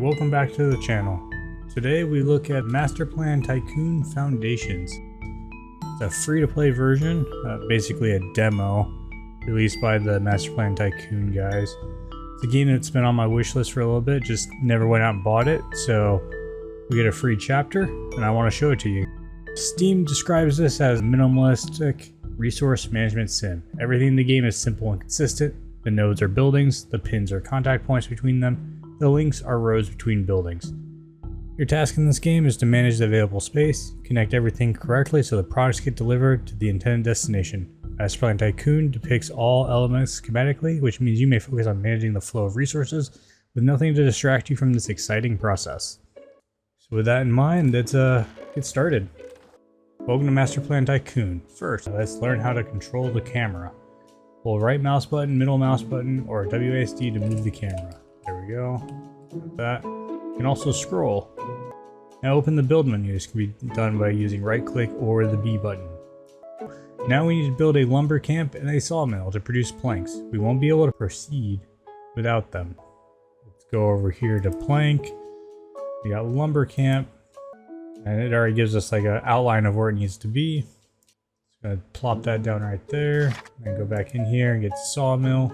welcome back to the channel. Today we look at Masterplan Tycoon Foundations. It's a free-to-play version, basically a demo released by the Masterplan Tycoon guys. It's a game that's been on my wish list for a little bit, just never went out and bought it, so we get a free chapter and I want to show it to you. Steam describes this as a minimalistic resource management sim. Everything in the game is simple and consistent. The nodes are buildings, the pins are contact points between them, the links are roads between buildings. Your task in this game is to manage the available space, connect everything correctly so the products get delivered to the intended destination. Masterplan Tycoon depicts all elements schematically, which means you may focus on managing the flow of resources with nothing to distract you from this exciting process. So with that in mind, let's get started. Welcome to Masterplan Tycoon. First, let's learn how to control the camera. Hold right mouse button, middle mouse button, or WASD to move the camera. There we go. Like that. You can also scroll. Now open the build menu. This can be done by using right click or the B button. Now we need to build a lumber camp and a sawmill to produce planks. We won't be able to proceed without them. Let's go over here to plank. We got lumber camp. And it already gives us like an outline of where it needs to be. Gonna plop that down right there, and go back in here and get the sawmill.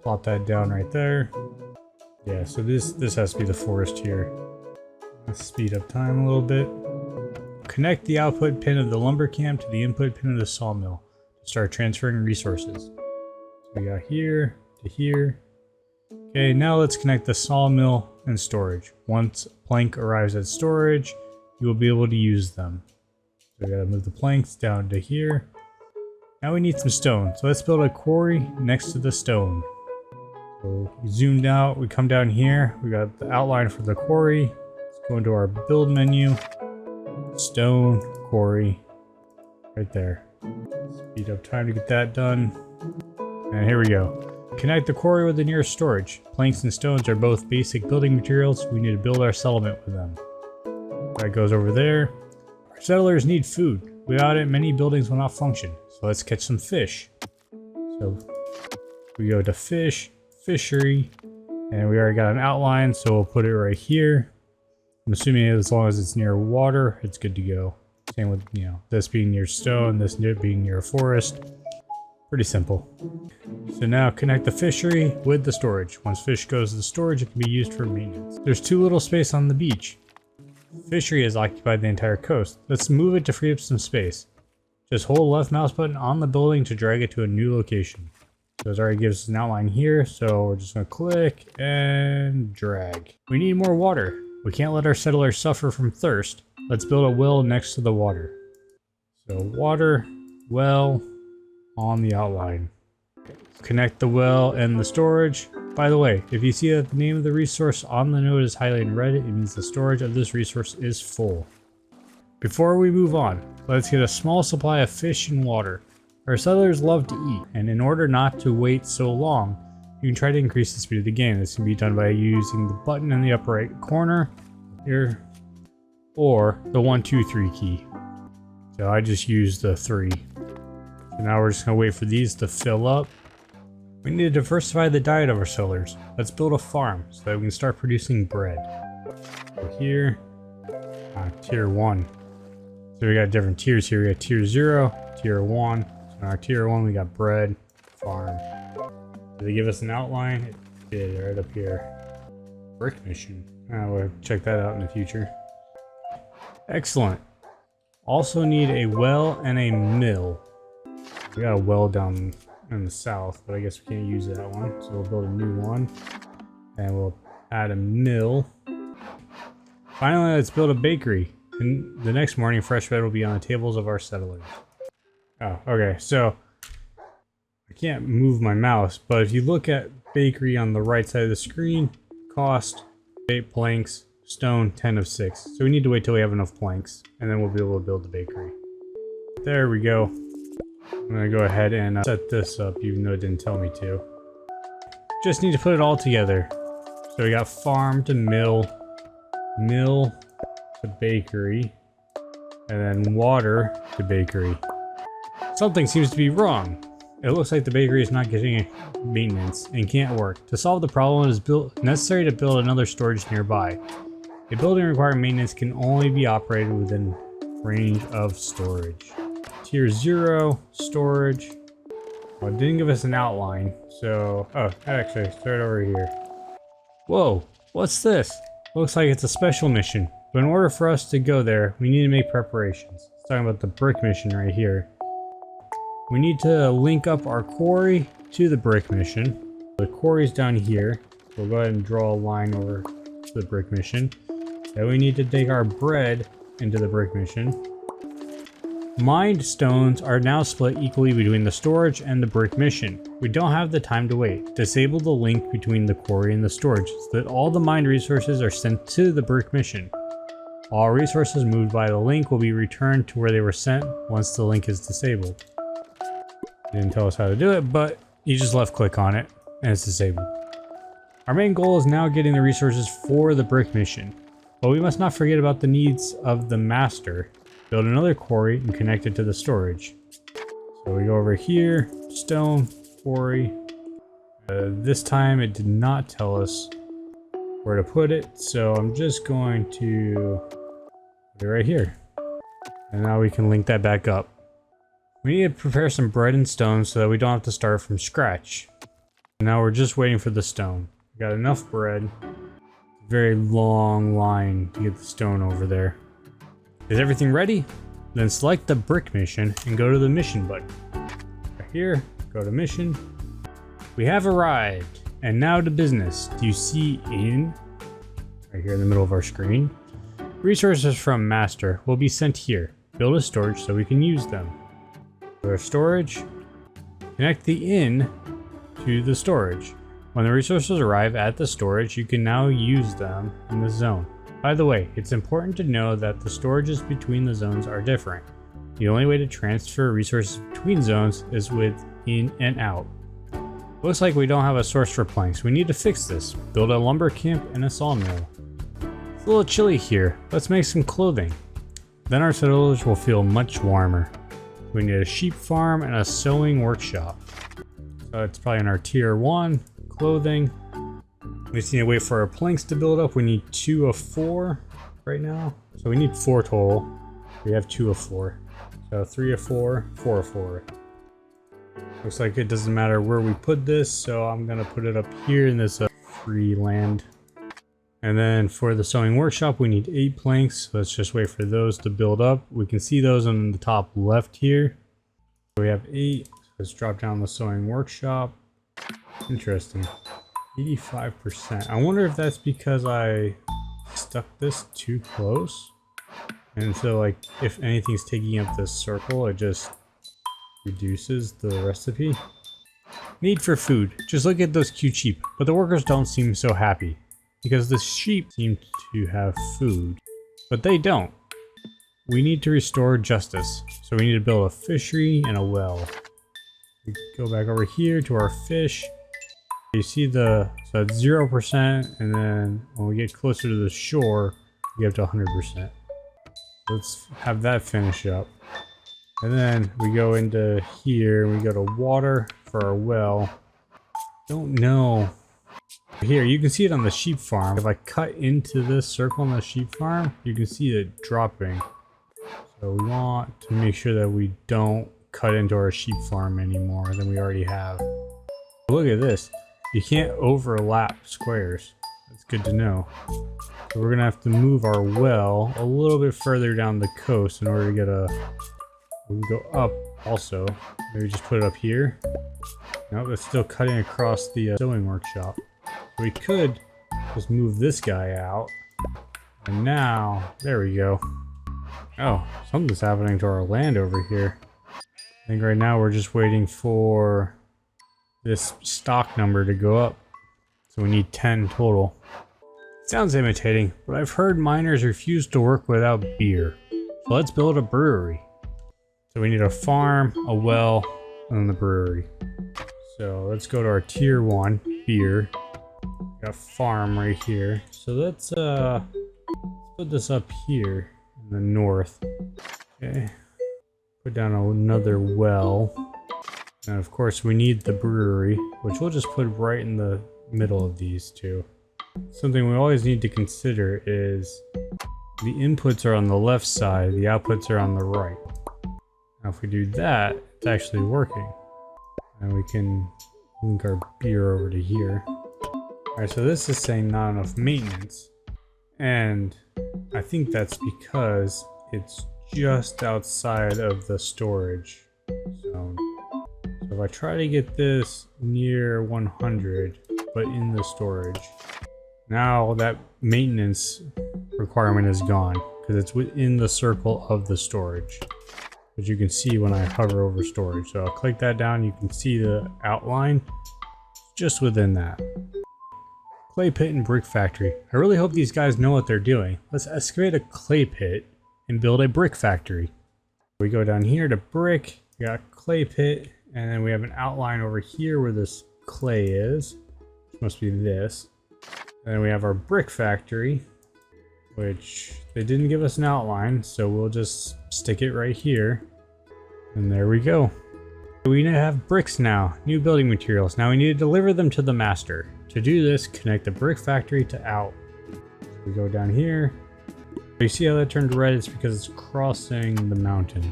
Plop that down right there. Yeah, so this has to be the forest here. Let's speed up time a little bit. Connect the output pin of the lumber camp to the input pin of the sawmill to start transferring resources. So we got here to here. Okay, now let's connect the sawmill and storage. Once plank arrives at storage, you will be able to use them. So we gotta move the planks down to here. Now we need some stone, so let's build a quarry next to the stone. So we zoomed out, we come down here, we got the outline for the quarry. Let's go into our build menu. Stone, quarry, right there. Speed up time to get that done. And here we go. Connect the quarry with the nearest storage. Planks and stones are both basic building materials. We need to build our settlement with them. That goes over there. Our settlers need food. Without it, many buildings will not function. So let's catch some fish. So we go to fish, fishery, and we already got an outline, so we'll put it right here. I'm assuming as long as it's near water, it's good to go. Same with, this being near stone, this being near a forest. Pretty simple. So now connect the fishery with the storage. Once fish goes to the storage, it can be used for maintenance. There's too little space on the beach. Fishery has occupied the entire coast. Let's move it to free up some space. Just hold left mouse button on the building to drag it to a new location. So it already gives us an outline here, so we're just going to click and drag. We need more water. We can't let our settlers suffer from thirst. Let's build a well next to the water. So water, well, on the outline. Connect the well and the storage. By the way, if you see that the name of the resource on the node is highlighted in red, it means the storage of this resource is full. Before we move on, let's get a small supply of fish and water. Our settlers love to eat, and in order not to wait so long, you can try to increase the speed of the game. This can be done by using the button in the upper right corner here, or the 1, 2, 3 key. So I just used the 3. So now we're just gonna wait for these to fill up. We need to diversify the diet of our settlers. Let's build a farm so that we can start producing bread. So here, tier 1. So we got different tiers here. We got tier 0, tier 1. So in our tier 1 we got bread, farm. Did they give us an outline? It did, right up here. Brick mission. We'll check that out in the future. Excellent. Also need a well and a mill. We got a well down in the south, but I guess we can't use that one, so we'll build a new one and we'll add a mill. Finally, let's build a bakery, and the next morning fresh bread will be on the tables of our settlers. Oh, okay, so I can't move my mouse, but if you look at bakery on the right side of the screen, cost 8 planks, stone 10 of 6, so we need to wait till we have enough planks and then we'll be able to build the bakery. There we go. I'm gonna go ahead and set this up, even though it didn't tell me to. Just need to put it all together. So we got farm to mill, mill to bakery, and then water to bakery. Something seems to be wrong. it looks like the bakery is not getting maintenance and can't work. To solve the problem, it is necessary to build another storage nearby. A building requiring maintenance can only be operated within range of storage. Tier 0, storage. Well, it didn't give us an outline, so... Oh, actually, start over here. Whoa, what's this? Looks like it's a special mission, but in order for us to go there, we need to make preparations. It's talking about the brick mission right here. We need to link up our quarry to the brick mission. The quarry's down here. We'll go ahead and draw a line over to the brick mission. Then we need to take our bread into the brick mission. Mined stones are now split equally between the storage and the brick mission. We don't have the time to wait. Disable the link between the quarry and the storage so that all the mined resources are sent to the brick mission. All resources moved by the link will be returned to where they were sent once the link is disabled. He didn't tell us how to do it, but you just left click on it and it's disabled. Our main goal is now getting the resources for the brick mission, but we must not forget about the needs of the master. Build another quarry and connect it to the storage. So we go over here, stone, quarry. This time it did not tell us where to put it, so I'm just going to put it right here. And now we can link that back up. We need to prepare some bread and stone so that we don't have to start from scratch. Now we're just waiting for the stone. We got enough bread. Very long line to get the stone over there. Is everything ready? Then select the brick mission and go to the mission button. Right here, go to mission. We have arrived, and now to business. Do you see in? Right here in the middle of our screen. Resources from master will be sent here. Build a storage so we can use them. Go to storage. Connect the inn to the storage. When the resources arrive at the storage, you can now use them in the zone. By the way, it's important to know that the storages between the zones are different. The only way to transfer resources between zones is with in and out. Looks like we don't have a source for planks. We need to fix this. Build a lumber camp and a sawmill. It's a little chilly here. Let's make some clothing. Then our settlers will feel much warmer. We need a sheep farm and a sewing workshop. So it's probably in our tier 1, clothing. We just need to wait for our planks to build up. We need 2 of 4 right now. So we need 4 total. We have 2 of 4. So 3 of 4, 4 of 4. Looks like it doesn't matter where we put this, so I'm gonna put it up here in this free land. And then for the sewing workshop, we need 8 planks. So let's just wait for those to build up. We can see those on the top left here. So we have 8. So let's drop down the sewing workshop. Interesting. 85%. I wonder if that's because I stuck this too close. And so like if anything's taking up this circle, it just reduces the recipe. Need for food. Just look at those cute sheep. But the workers don't seem so happy because the sheep seem to have food, but they don't. We need to restore justice. So we need to build a fishery and a well. We go back over here to our fish. You see so it's 0%, and then when we get closer to the shore, we get up to 100%. Let's have that finish up. And then we go into here, we go to water for our well. Don't know. Here, you can see it on the sheep farm. If I cut into this circle on the sheep farm, you can see it dropping. So we want to make sure that we don't cut into our sheep farm any more than we already have. Look at this. You can't overlap squares. That's good to know. So we're gonna have to move our well a little bit further down the coast in order to get a... We can go up also. Maybe just put it up here. No, it's still cutting across the sewing workshop. We could just move this guy out. And now, there we go. Oh, something's happening to our land over here. I think right now we're just waiting for this stock number to go up. So we need 10 total. It sounds imitating, but I've heard miners refuse to work without beer. So let's build a brewery. So we need a farm, a well, and the brewery. So let's go to our tier 1, beer. Got farm right here. So let's put this up here in the north. Okay. Put down another well. And of course we need the brewery, which we'll just put right in the middle of these two. Something we always need to consider is the inputs are on the left side, the outputs are on the right. Now if we do that, it's actually working. And we can link our beer over to here. Alright, so this is saying not enough maintenance. And I think that's because it's just outside of the storage zone. So if I try to get this near 100, but in the storage, now that maintenance requirement is gone because it's within the circle of the storage, which you can see when I hover over storage. So I'll click that down, you can see the outline just within that. Clay pit and brick factory. I really hope these guys know what they're doing. Let's excavate a clay pit and build a brick factory. We go down here to brick, we got clay pit, and then we have an outline over here where this clay is, which must be this. And then we have our brick factory, which they didn't give us an outline, so we'll just stick it right here. And there we go. We have bricks now, new building materials. Now we need to deliver them to the master. To do this, connect the brick factory to out. We go down here. You see how that turned red? It's because it's crossing the mountain.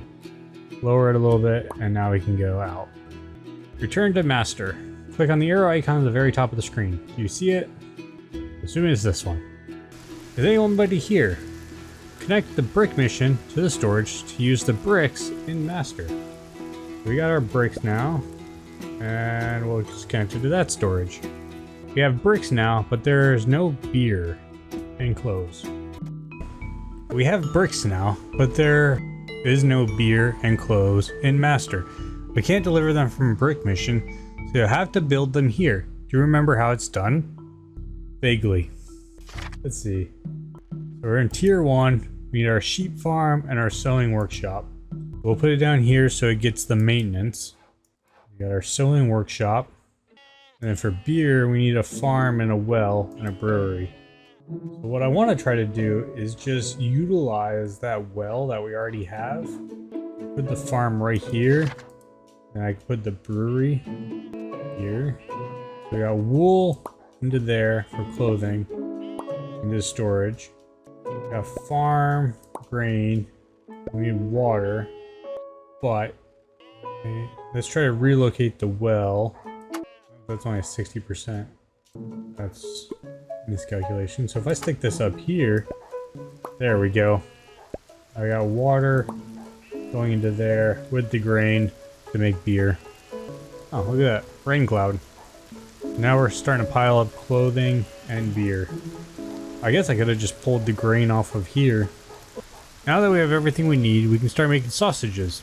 Lower it a little bit, and now we can go out. Return to master. Click on the arrow icon at the very top of the screen. Do you see it? Assuming it's this one. Is anybody here? Connect the brick mission to the storage to use the bricks in master. We got our bricks now, and we'll just connect it to that storage. We have bricks now, but there's no beer and clothes. We have bricks now, but there is no beer and clothes in master. We can't deliver them from brick mission, so you'll have to build them here. Do you remember how it's done? Vaguely. Let's see. So we're in tier 1. We need our sheep farm and our sewing workshop. We'll put it down here so it gets the maintenance. We got our sewing workshop. And then for beer, we need a farm and a well and a brewery. So what I want to try to do is just utilize that well that we already have. Put the farm right here. And I can put the brewery here. So we got wool into there for clothing. Into storage. We got farm, grain. We need water. But okay, let's try to relocate the well. That's only 60%. That's miscalculation. So if I stick this up here, there we go. I got water going into there with the grain to make beer. Oh, look at that. Rain cloud. Now we're starting to pile up clothing and beer. I guess I could have just pulled the grain off of here. Now that we have everything we need, we can start making sausages.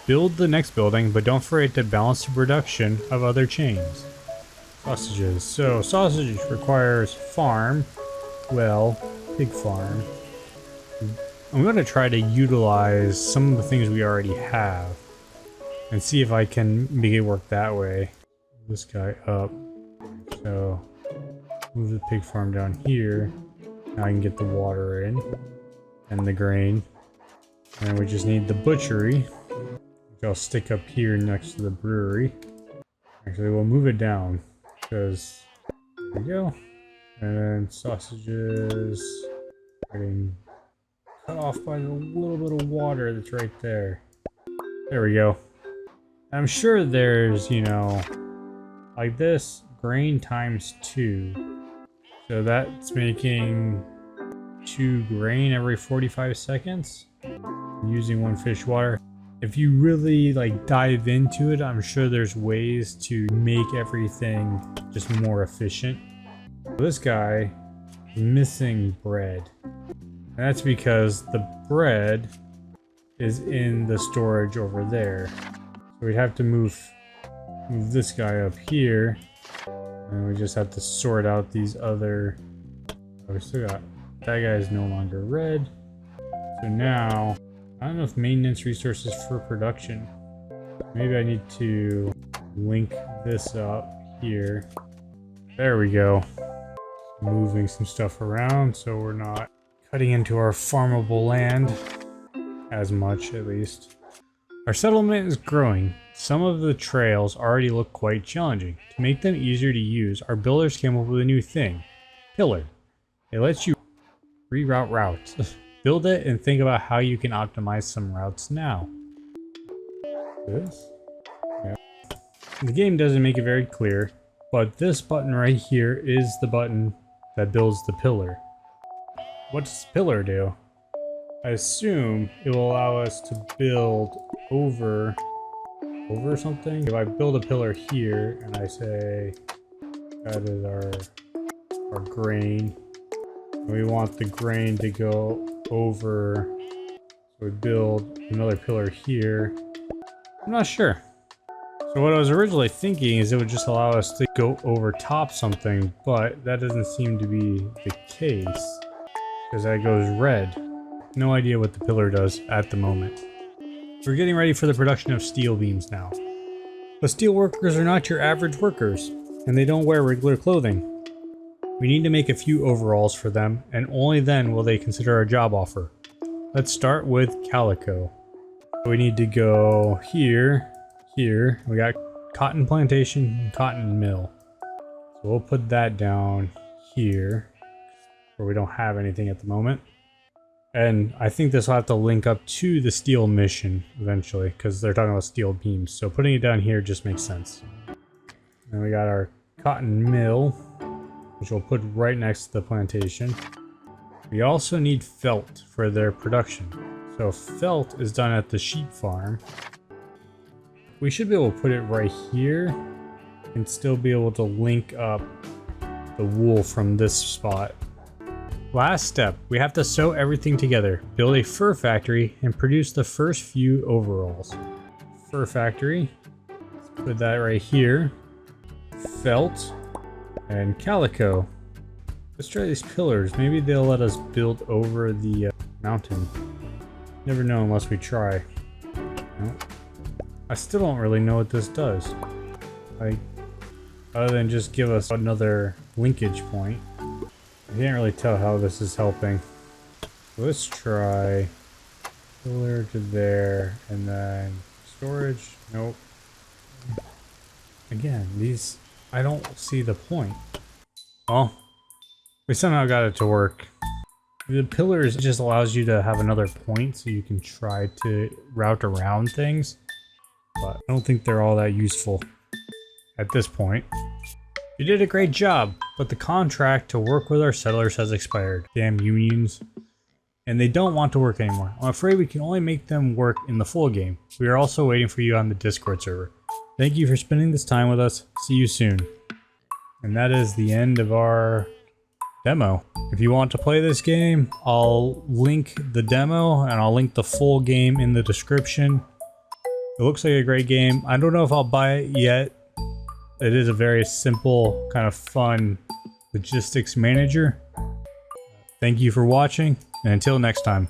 Build the next building, but don't forget to balance the production of other chains. Sausages. So sausage requires farm, well, pig farm. I'm going to try to utilize some of the things we already have and see if I can make it work that way. This guy up. So move the pig farm down here. Now I can get the water in and the grain. And we just need the butchery, which I'll stick up here next to the brewery. Actually, we'll move it down. Because there we go. And then sausages getting cut off by the little bit of water that's right there. There we go. I'm sure there's, you know, like this, grain times 2. So that's making 2 grain every 45 seconds. Using 1 fish water. If you really like dive into it, I'm sure there's ways to make everything just more efficient. This guy is missing bread. And that's because the bread is in the storage over there. So we'd have to move this guy up here. And we just have to sort out these other... Oh, we still got... That guy is no longer red. So now... I don't know if maintenance resources for production. Maybe I need to link this up here. There we go. Moving some stuff around so we're not cutting into our farmable land as much, at least. Our settlement is growing. Some of the trails already look quite challenging. To make them easier to use, our builders came up with a new thing. Pillar. It lets you reroute routes. Build it and think about how you can optimize some routes now. This? Yeah. The game doesn't make it very clear, but this button right here is the button that builds the pillar. What does pillar do? I assume it will allow us to build over something. If I build a pillar here and I say that is our grain, and we want the grain to go over, so we build another pillar here. I'm not sure. So what I was originally thinking is it would just allow us to go over top something, but that doesn't seem to be the case because that goes red. No idea what the pillar does at the moment. We're getting ready for the production of steel beams now. But steel workers are not your average workers, and they don't wear regular clothing. We need to make a few overalls for them, and only then will they consider our job offer. Let's start with calico. We need to go here. We got cotton plantation and cotton mill. So we'll put that down here, where we don't have anything at the moment. And I think this will have to link up to the steel mission eventually, because they're talking about steel beams. So putting it down here just makes sense. And we got our cotton mill, which we'll put right next to the plantation. We also need felt for their production. So felt is done at the sheep farm. We should be able to put it right here and still be able to link up the wool from this spot. Last step, we have to sew everything together, build a fur factory, and produce the first few overalls. Fur factory, let's put that right here. Felt and calico. Let's try these pillars. Maybe they'll let us build over the mountain. Never know unless we try. Nope. I still don't really know what this does. Like, other than just give us another linkage point. I can't really tell how this is helping. Let's try pillar to there, and then storage. Nope. Again, these, I don't see the point. Well, we somehow got it to work. The pillars just allows you to have another point so you can try to route around things, but I don't think they're all that useful at this point. You did a great job, but the contract to work with our settlers has expired. Damn unions. And they don't want to work anymore. I'm afraid we can only make them work in the full game. We are also waiting for you on the Discord server. Thank you for spending this time with us. See you soon. And that is the end of our demo. If you want to play this game, I'll link the demo and I'll link the full game in the description. It looks like a great game. I don't know if I'll buy it yet. It is a very simple, kind of fun logistics manager. Thank you for watching, and until next time.